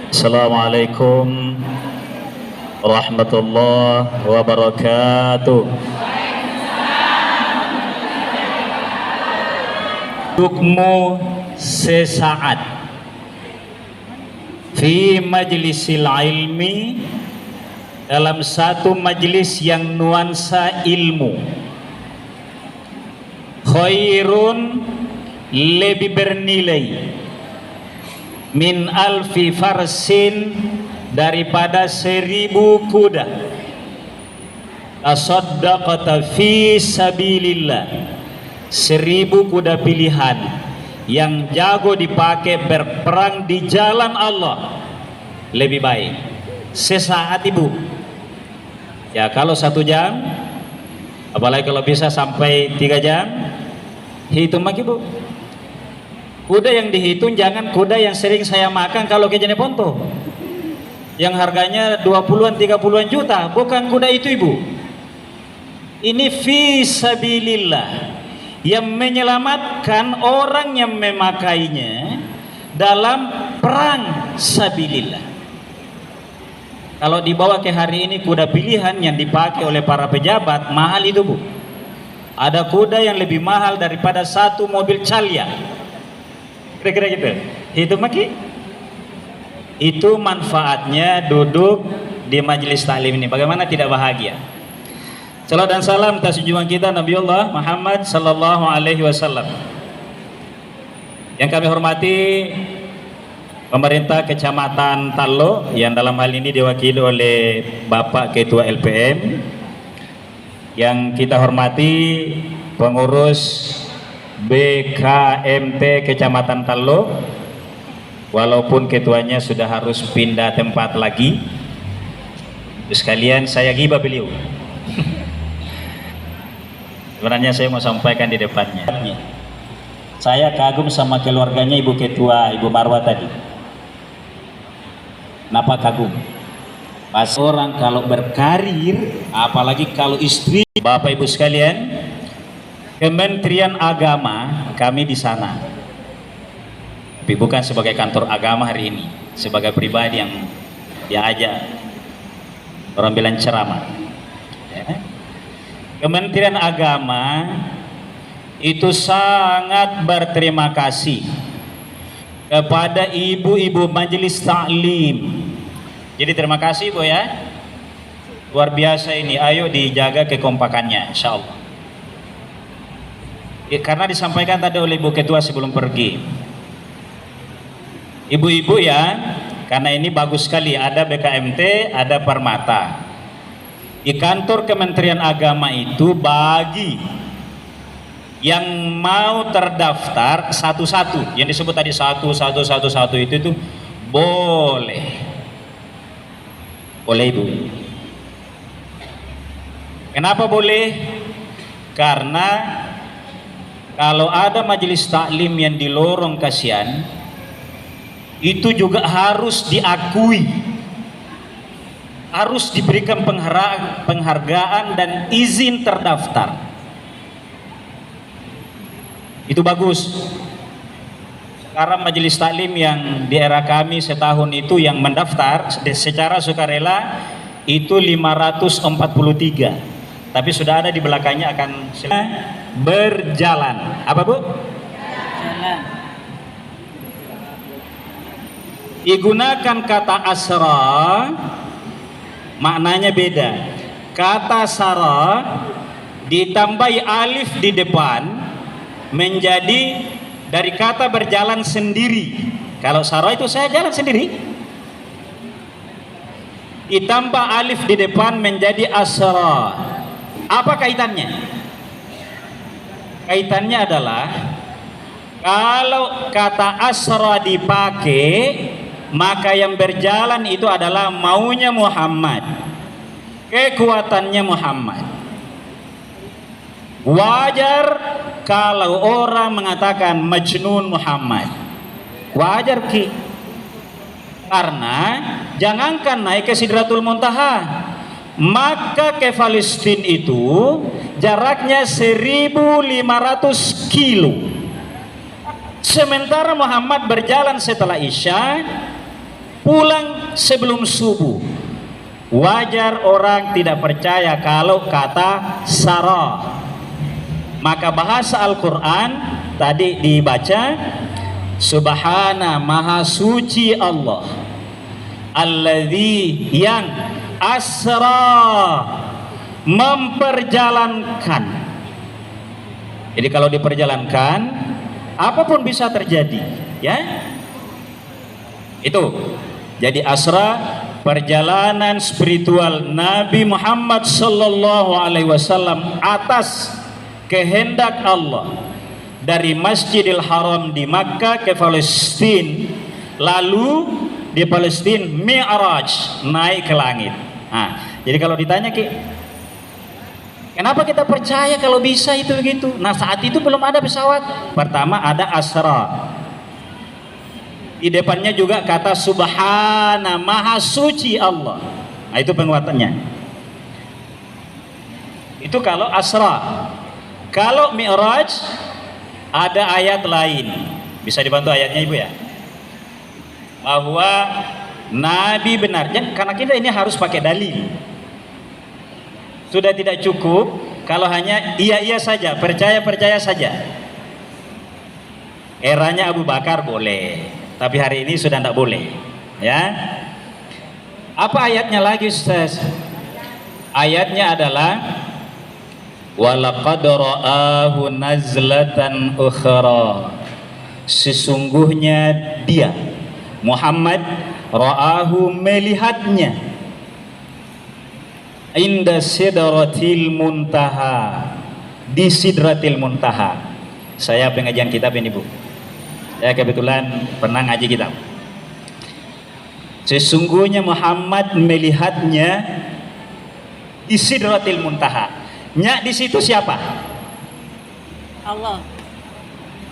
Assalamualaikum warahmatullahi wabarakatuh. Hukmu sesaat fi majlisil ilmi, dalam satu majlis yang nuansa ilmu, khairun, lebih bernilai, min alfi farsin, daripada 1000 kuda, tasaddaqata fi sabilillah, 1000 kuda pilihan yang jago dipakai berperang di jalan Allah, lebih baik sesaat ibu. Ya kalau 1 jam, apalagi kalau bisa sampai 3 jam, hitung lagi bu. Kuda yang dihitung jangan kuda yang sering saya makan kalau ke Jeneponto, yang harganya 20-an 30-an juta, bukan kuda itu ibu. Ini fi sabilillah, yang menyelamatkan orang yang memakainya dalam perang sabilillah. Kalau dibawa ke hari ini kuda pilihan yang dipakai oleh para pejabat, mahal itu bu. Ada kuda yang lebih mahal daripada 1 mobil Calya, kira-kira gitu. Hitung lagi. Itu manfaatnya duduk di majelis taklim ini. Bagaimana tidak bahagia? Salam dan salam atas junjungan kita Nabiullah Muhammad sallallahu alaihi wasallam. Yang kami hormati pemerintah Kecamatan Tallo, yang dalam hal ini diwakili oleh Bapak Ketua LPM. Yang kita hormati pengurus BKMT Kecamatan Tallo, walaupun ketuanya sudah harus pindah tempat lagi. Sekalian saya gibah beliau. Sebenarnya saya mau sampaikan di depannya. Saya kagum sama keluarganya Ibu Ketua, Ibu Marwah tadi. Kenapa kagum? Pas orang kalau berkarir, apalagi kalau istri, Bapak Ibu sekalian, Kementerian Agama kami di sana. Tapi bukan sebagai kantor agama hari ini, sebagai pribadi yang diajak orang bilang ceramah. Ya. Kementerian Agama itu sangat berterima kasih kepada ibu-ibu majelis taklim. Jadi terima kasih bu ya, luar biasa ini. Ayo dijaga kekompakannya insya Allah ya, karena disampaikan tadi oleh Ibu Ketua sebelum pergi. Ibu-ibu ya, karena ini bagus sekali, ada BKMT, ada Permata. Di kantor Kementerian Agama itu bagi yang mau terdaftar satu-satu, yang disebut tadi satu itu boleh ibu. Kenapa boleh? Karena kalau ada majelis taklim yang di lorong kasihan, itu juga harus diakui, harus diberikan penghargaan dan izin terdaftar. Itu bagus. Sekarang majelis taklim yang di era kami setahun itu yang mendaftar secara sukarela itu 543, tapi sudah ada di belakangnya akan berjalan. Apa bu? Jalan. Digunakan kata asra, maknanya beda. Kata sara ditambahi alif di depan menjadi dari kata berjalan sendiri. Kalau sara itu saya jalan sendiri, ditambah alif di depan menjadi asra. Apa kaitannya? Kaitannya adalah kalau kata asra dipakai, maka yang berjalan itu adalah maunya Muhammad, kekuatannya Muhammad. Wajar kalau orang mengatakan Majnun Muhammad, wajar ki, karena jangankan naik ke Sidratul Muntaha, maka ke Palestina itu jaraknya 1500 kilo. Sementara Muhammad berjalan setelah Isya pulang sebelum subuh. Wajar orang tidak percaya kalau kata sarah. Maka bahasa Al-Quran tadi dibaca, Subhana maha suci Allah, alladzi yang asra memperjalankan. Jadi kalau diperjalankan apapun bisa terjadi, ya. Itu. Jadi asra, perjalanan spiritual Nabi Muhammad sallallahu alaihi wasallam atas kehendak Allah dari Masjidil Haram di Makkah ke Palestina, lalu di Palestina Mi'raj, naik ke langit. Nah, jadi kalau ditanya kenapa kita percaya kalau bisa itu begitu? Nah, saat itu belum ada pesawat. Pertama ada asra. Di depannya juga kata Subhana maha suci Allah. Nah, itu penguatannya. Itu kalau asra. Kalau Mi'raj ada ayat lain. Bisa dibantu ayatnya Ibu ya? Bahwa Nabi benarnya, karena kita ini harus pakai dalil. Sudah tidak cukup kalau hanya iya saja, percaya saja. Eranya Abu Bakar boleh, tapi hari ini sudah tidak boleh, ya. Apa ayatnya lagi, Ustaz? Ayatnya adalah walaqad ra'ahu nazlatan ukhra. Sesungguhnya dia Muhammad ra'ahu melihatnya inda sidratil muntaha, di sidratil muntaha. Saya pengajian kitab ini Bu, saya kebetulan pernah ngaji kitab. Sesungguhnya Muhammad melihatnya di sidratil muntaha. Nya di situ siapa? Allah.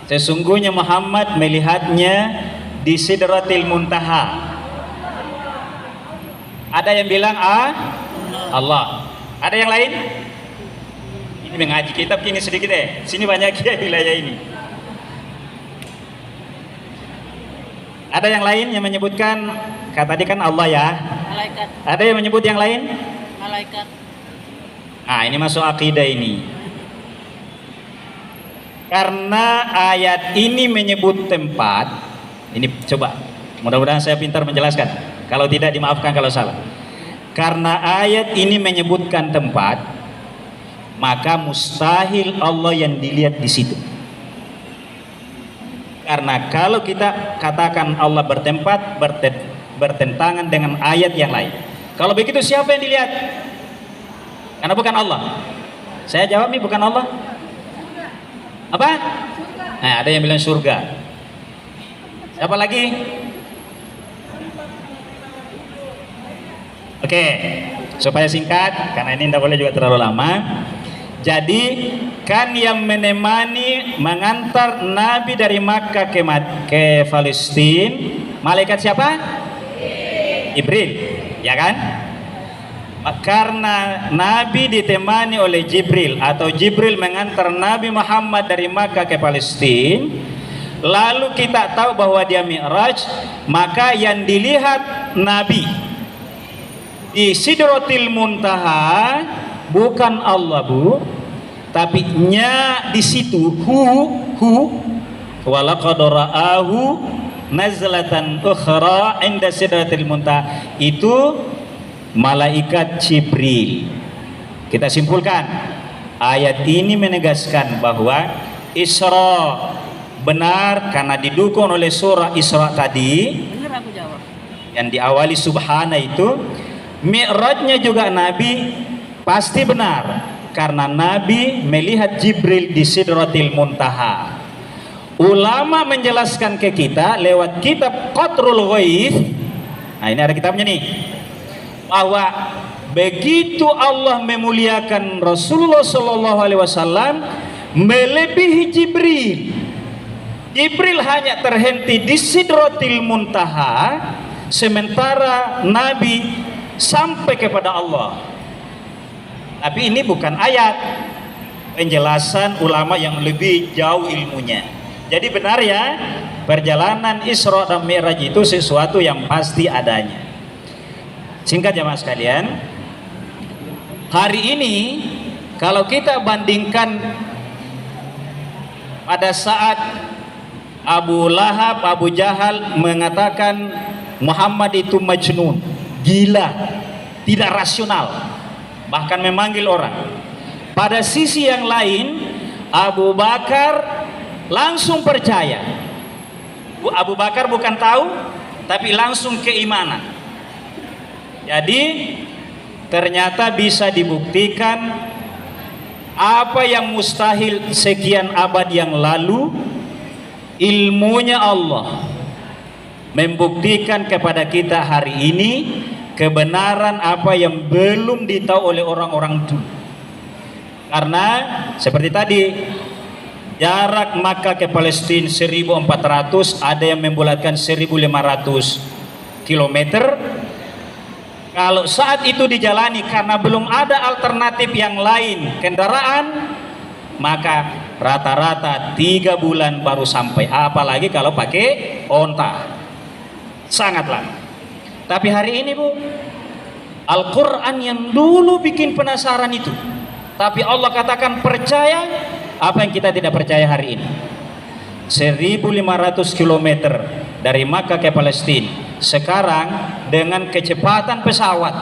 Sesungguhnya Muhammad melihatnya di sidratil muntaha. Ada yang bilang Allah. Ada yang lain? Ini mengaji kitab kini sedikit sini banyak ya wilayah ini. Ada yang lain yang menyebutkan, kata tadi kan Allah ya. Malaikat. Ada yang menyebut yang lain? Malaikat. Nah, ini masuk akidah ini. Karena ayat ini menyebut tempat. Ini coba, mudah-mudahan saya pintar menjelaskan. Kalau tidak dimaafkan kalau salah. Karena ayat ini menyebutkan tempat, maka mustahil Allah yang dilihat di situ. Karena kalau kita katakan Allah bertempat, bertentangan dengan ayat yang lain. Kalau begitu siapa yang dilihat? Karena bukan Allah. Saya jawab nih, bukan Allah. Apa? Nah, ada yang bilang surga. Siapa lagi? Oke, supaya singkat, karena ini tidak boleh juga terlalu lama. Jadi kan yang menemani mengantar Nabi dari Makkah ke Palestina, malaikat siapa? Jibril, ya kan? Karena Nabi ditemani oleh Jibril atau Jibril mengantar Nabi Muhammad dari Makkah ke Palestina, lalu kita tahu bahwa dia Mi'raj, maka yang dilihat Nabi di Sidratil Muntaha bukan Allah Bu, tapi nya di situ walaqad ra'ahu nazlatan ukhra inda Sidratil Muntaha, itu malaikat Jibril. Kita simpulkan, ayat ini menegaskan bahwa Isra benar karena didukung oleh surah Isra tadi. Benar aku jawab. Yang diawali Subhana itu. Mi'rajnya juga Nabi pasti benar karena Nabi melihat Jibril di Sidratil Muntaha. Ulama menjelaskan ke kita lewat kitab Qatrul Ghaith. Nah, ini ada kitabnya nih. Bahwa begitu Allah memuliakan Rasulullah Shallallahu Alaihi Wasallam melebihi Jibril. Jibril hanya terhenti di Sidratil Muntaha, sementara Nabi sampai kepada Allah. Tapi ini bukan ayat, penjelasan ulama yang lebih jauh ilmunya. Jadi benar ya, perjalanan Isra dan Mi'raj itu sesuatu yang pasti adanya. Singkat jamaah sekalian, hari ini kalau kita bandingkan pada saat Abu Lahab, Abu Jahal mengatakan Muhammad itu majnun, gila, tidak rasional, bahkan memanggil orang. Pada sisi yang lain, Abu Bakar langsung percaya. Abu Bakar bukan tahu, tapi langsung keimanan. Jadi ternyata bisa dibuktikan apa yang mustahil sekian abad yang lalu, ilmunya Allah membuktikan kepada kita hari ini kebenaran apa yang belum ditahu oleh orang-orang dulu. Karena seperti tadi, jarak Makkah ke Palestina 1400, ada yang membulatkan 1500 kilometer. Kalau saat itu dijalani karena belum ada alternatif yang lain kendaraan, maka rata-rata 3 bulan baru sampai, apalagi kalau pakai onta, sangat lama. Tapi hari ini Bu, Al-Quran yang dulu bikin penasaran itu, tapi Allah katakan percaya, apa yang kita tidak percaya hari ini. 1500 km dari Makkah ke Palestina sekarang dengan kecepatan pesawat.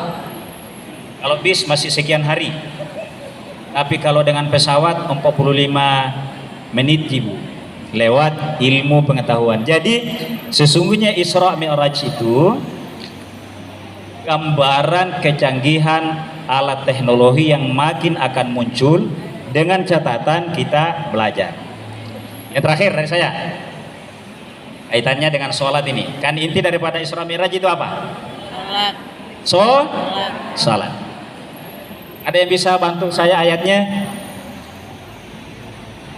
Kalau bis masih sekian hari, tapi kalau dengan pesawat 45 menit Ibu, lewat ilmu pengetahuan. Jadi sesungguhnya Isra Mi'raj itu gambaran kecanggihan alat teknologi yang makin akan muncul, dengan catatan kita belajar. Yang terakhir dari saya, kaitannya dengan sholat ini. Kan inti daripada Isra Mi'raj itu apa? Salat. Salat. Ada yang bisa bantu saya ayatnya?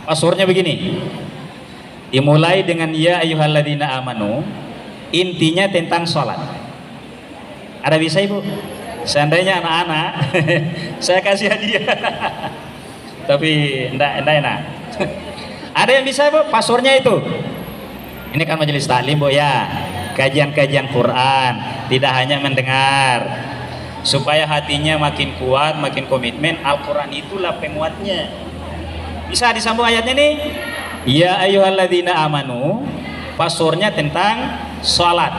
Pasurnya begini. Dimulai dengan ya ayyuhalladzina amanu. Intinya tentang sholat. Ada bisa Ibu? Seandainya anak-anak saya kasih hadiah. Tapi enggak enak. Ada yang bisa Bu? Pasurnya itu. Ini kan majelis taklim Bu ya, kajian-kajian Quran, tidak hanya mendengar. Supaya hatinya makin kuat, makin komitmen, Al-Quran itulah penguatnya. Bisa disambung ayatnya nih. Ya ayyuhalladzina amanu, pasurnya tentang sholat.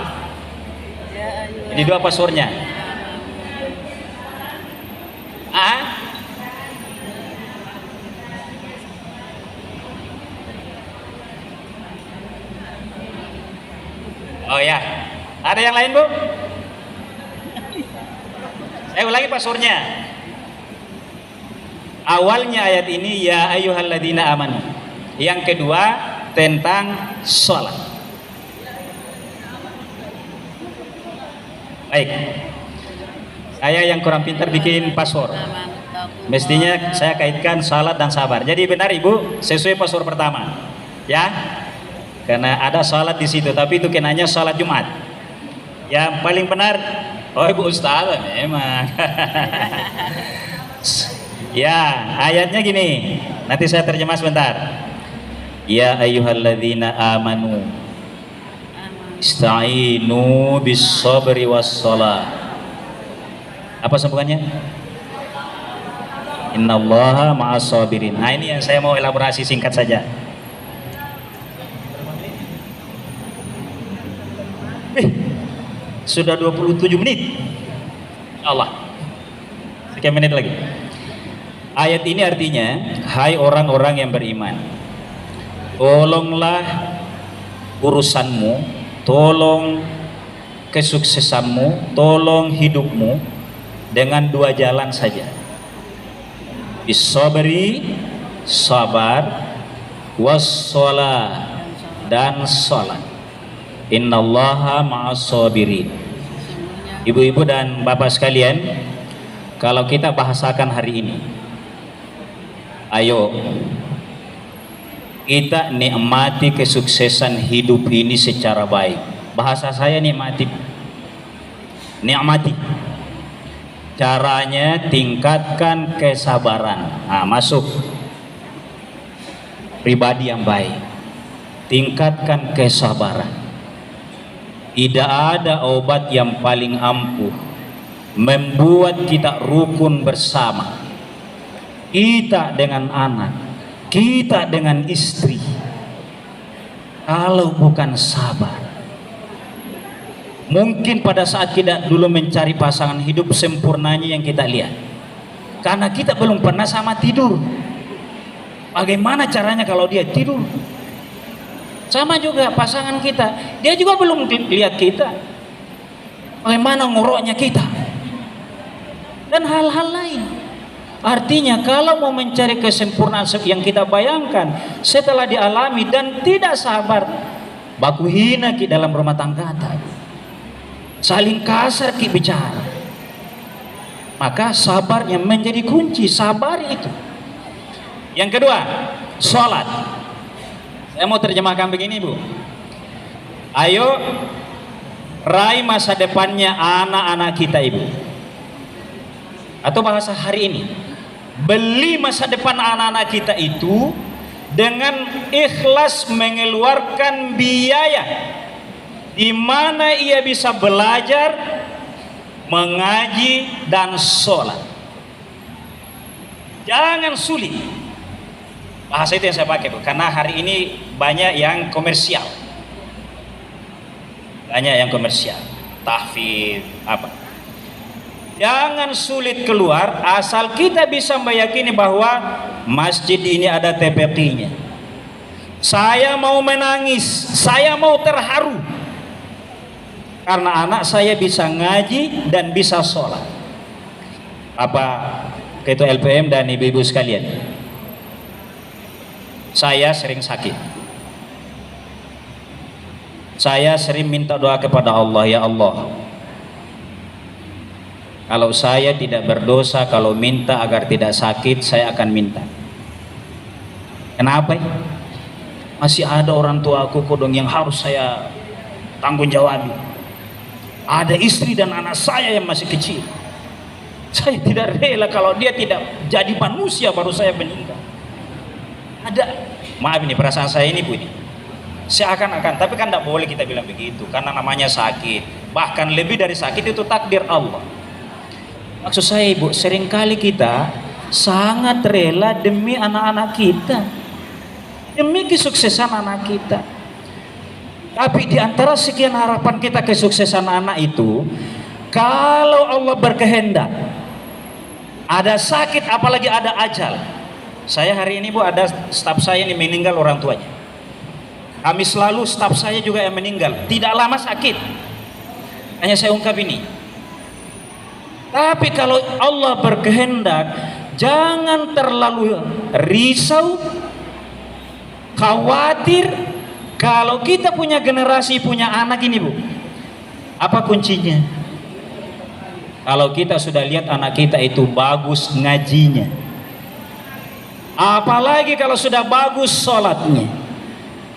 Ini 2 pasurnya. Oh ya, ada yang lain Bu? Saya ulangi pasurnya. Awalnya ayat ini ya ayyuhalladzina amanu. Yang kedua tentang sholat. Baik, saya yang kurang pintar bikin pasur. Mestinya saya kaitkan salat dan sabar. Jadi benar Ibu, sesuai pasur pertama, ya. Karena ada salat di situ, tapi itu kenanya salat Jumat. Yang paling benar, oh Ibu Ustazah memang. Ya, ayatnya gini. Nanti saya terjemah sebentar. Ya ayyuhalladzina amanu, ista'inu bis sabri was shalah. Apa sambungannya? Innallaha ma'as sabirin. Nah, ini yang saya mau elaborasi singkat saja. Sudah 27 menit. Allah. Sekian menit lagi. Ayat ini artinya, hai orang-orang yang beriman, tolonglah urusanmu, tolong kesuksesanmu, tolong hidupmu dengan 2 jalan saja. Bisabri, sabar, wassalah, dan salat. Innallaha ma'as sabirin. Ibu-ibu dan bapak sekalian, kalau kita bahasakan hari ini, ayo kita nikmati kesuksesan hidup ini secara baik. Bahasa saya nikmati. Caranya tingkatkan kesabaran. Nah, masuk pribadi yang baik. tingkatkan kesabaran. Tidak ada obat yang paling ampuh membuat kita rukun bersama, kita dengan anak, kita dengan istri, kalau bukan sabar. Mungkin pada saat kita dulu mencari pasangan hidup sempurnanya yang kita lihat, karena kita belum pernah sama tidur. Bagaimana caranya kalau dia tidur? Sama juga pasangan kita, dia juga belum lihat kita, bagaimana ngoroknya kita, dan hal-hal lain. Artinya kalau mau mencari kesempurnaan yang kita bayangkan setelah dialami dan tidak sabar, baku hina ki dalam rumah tangga tadi, saling kasar ki bicara, maka sabar yang menjadi kunci. Sabar itu. Yang kedua, sholat. Saya mau terjemahkan begini, Bu. Ayo raih masa depannya anak-anak kita, Ibu. Atau bahasa hari ini, beli masa depan anak-anak kita itu dengan ikhlas mengeluarkan biaya di mana ia bisa belajar, mengaji dan sholat. Jangan sulit. Bahasa itu yang saya pakai, Bu, karena hari ini banyak yang komersial, tahfidz apa. Jangan sulit keluar, asal kita bisa meyakini bahwa masjid ini ada TPQ-nya. Saya mau menangis, saya mau terharu karena anak saya bisa ngaji dan bisa sholat. Apa Ketua LPM dan ibu-ibu sekalian, saya sering sakit. Saya sering minta doa kepada Allah, ya Allah, kalau saya tidak berdosa, kalau minta agar tidak sakit, saya akan minta. Kenapa? Masih ada orang tua aku kodong yang harus saya tanggung jawab. Ada istri dan anak saya yang masih kecil. Saya tidak rela kalau dia tidak jadi manusia baru saya meninggal. Ada, maaf ini perasaan saya ini, Bu, ini seakan-akan, tapi kan tidak boleh kita bilang begitu karena namanya sakit. Bahkan lebih dari sakit itu takdir Allah. Maksud saya, Ibu, seringkali kita sangat rela demi anak-anak kita, demi kesuksesan anak kita. Tapi di antara sekian harapan kita kesuksesan anak itu, kalau Allah berkehendak ada sakit, apalagi ada ajal. Saya hari ini, Bu, ada staf saya ini meninggal orang tuanya. Kamis lalu staf saya juga yang meninggal, tidak lama sakit. Hanya saya ungkap ini. Tapi kalau Allah berkehendak, jangan terlalu risau, khawatir. Kalau kita punya generasi, punya anak ini, Bu, apa kuncinya? Kalau kita sudah lihat anak kita itu bagus ngajinya, apalagi kalau sudah bagus sholatnya,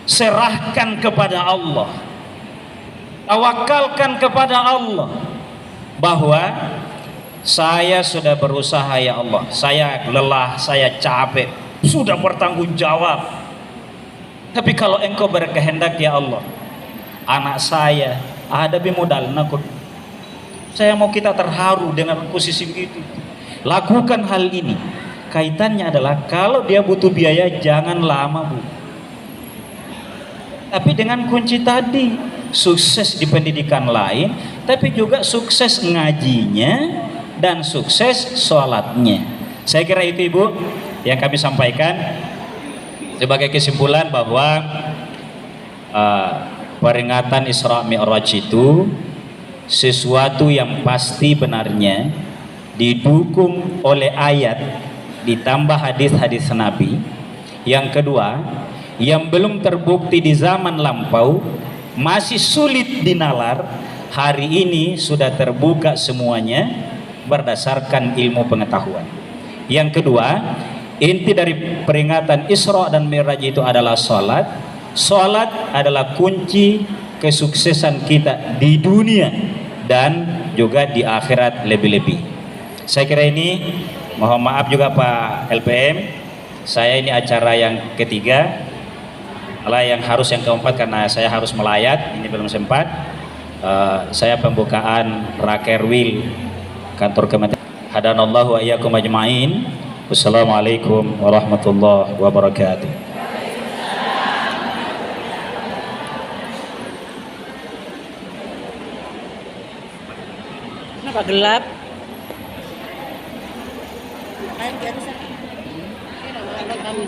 serahkan kepada Allah, tawakalkan kepada Allah bahwa saya sudah berusaha, ya Allah, saya lelah, saya capek, sudah bertanggung jawab. Tapi kalau Engkau berkehendak, ya Allah, anak saya ada bimodal nakut, saya mau kita terharu dengan posisi begitu. Lakukan hal ini. Kaitannya adalah kalau dia butuh biaya, jangan lama, Bu. Tapi dengan kunci tadi, sukses di pendidikan lain, tapi juga sukses ngajinya dan sukses sholatnya. Saya kira itu, Ibu, yang kami sampaikan sebagai kesimpulan bahwa peringatan Isra Mi'raj itu sesuatu yang pasti benarnya didukung oleh ayat ditambah hadis-hadis Nabi. Yang kedua, yang belum terbukti di zaman lampau, masih sulit dinalar, hari ini sudah terbuka semuanya berdasarkan ilmu pengetahuan. Yang kedua, inti dari peringatan Isra dan Mi'raj itu adalah sholat. Sholat adalah kunci kesuksesan kita di dunia dan juga di akhirat lebih-lebih. Saya kira ini, mohon maaf juga Pak LPM, saya ini acara yang ketiga. Malah yang keempat karena saya harus melayat, ini belum sempat. Saya pembukaan Rakerwil kantor Kementerian. Hadanallahu wa iyyakum ajmain. Wassalamualaikum warahmatullahi wabarakatuh. Kenapa gelap? Kami